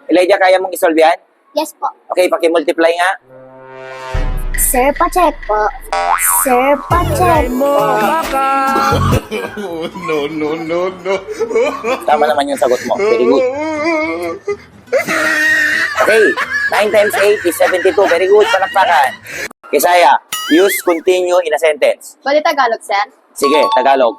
Elijah, kaya mong isolve yan? Yes po. Okay, pakimultiply nga. Sir, pa-check po. Sir, pa-check po. No. Tama naman yung sagot mo. Very good. Okay, 9 times 8 is 72. Very good, palakpakan. Kisaya, use continue in a sentence. Pwede Tagalog, sir? Sige, Tagalog.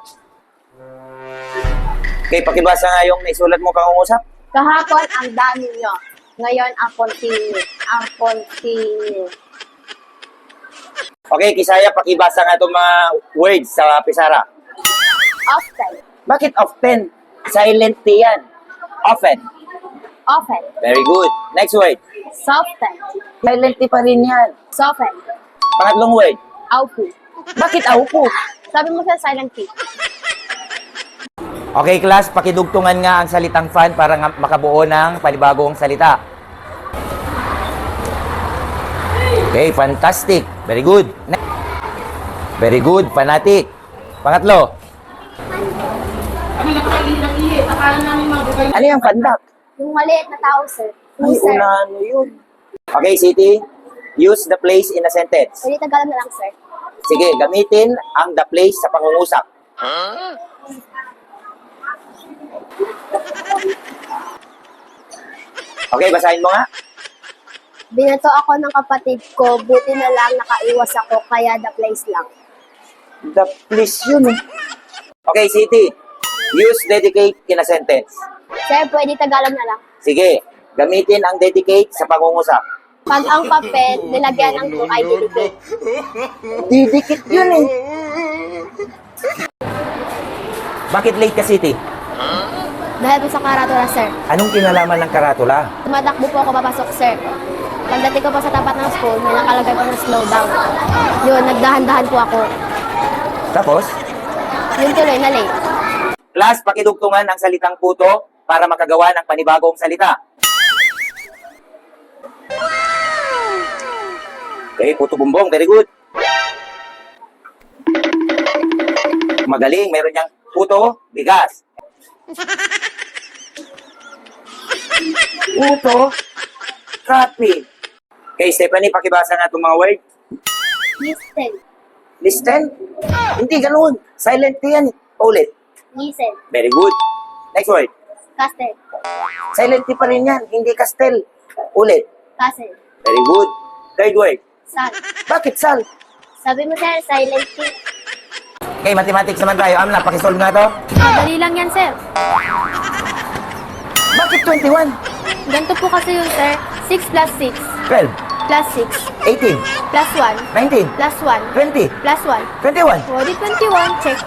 Okay, pakibasa nga yung naisulat mo pangungusap. Kahapon ang dami nyo. Ngayon ang continue. Ang continue. Okay, Kisaya, pakibasa nga itong mga words sa pisara. Often. Bakit often? Silent T yan. Often. Often. Very good. Next word. Soften. Silent T pa rin yan. Soften. Pangatlong word. Aupu. Bakit aupo? Sabi mo sa silent T. Okay, class, pakidugtungan nga ang salitang fan para nga makabuo ng panibagong salita. Okay, fantastic. Very good. Very good, fanatic. Pangatlo. Ano yung pandak? Yung maliit na tao, sir. Ay, Sir. unano yun. Okay, City. Use the place in a sentence. Pwede Tagalog na lang, sir. Sige, gamitin ang the place sa pangungusap. Okay, basahin mo nga. Binato ako ng kapatid ko, buti na lang nakaiwas ako, kaya the place lang. The place yun eh. Okay, City. Use dedicate in a sentence. Sir, pwede Tagalog na lang. Sige, gamitin ang dedicate sa pangungusap. Pag ang papel, nilagyan ng to ay dedicate. Didikit yun eh. Bakit late ka, City? Dahil po sa karatula, sir. Anong kinalaman ng karatula? Tumatakbo po ako papasok, sir. Pagdating ko pa sa tapat ng school, may nakalagay po na slow down. Yun, nagdahan-dahan po ako. Tapos, Yun tuloy, na late. class, pakidugtungan ang salitang puto para makagawa ng panibagong salita. Okay, puto bumbong. Very good. Magaling. Meron niyang puto, bigas. Puto, kape. Okay, Stephanie, pakibasa nga itong mga word. Listen. Listen. Hindi ganun. Silent yan. Ulit. Listen. Very good. Next word. Castle. Silent pa rin yan. Hindi castel. Ulit. Castle. Very good. Third word. Sun. Bakit sal? Sabi mo, sir, silent T. Okay, mathematics naman tayo. Amna, pakisolve nga to. Madali lang yan, sir. Bakit 21? Ganito po kasi yun, sir. 6 plus 6 12, plus 6 18, plus 1 19, plus 1 20, plus 1. 21. O, di 21. Check.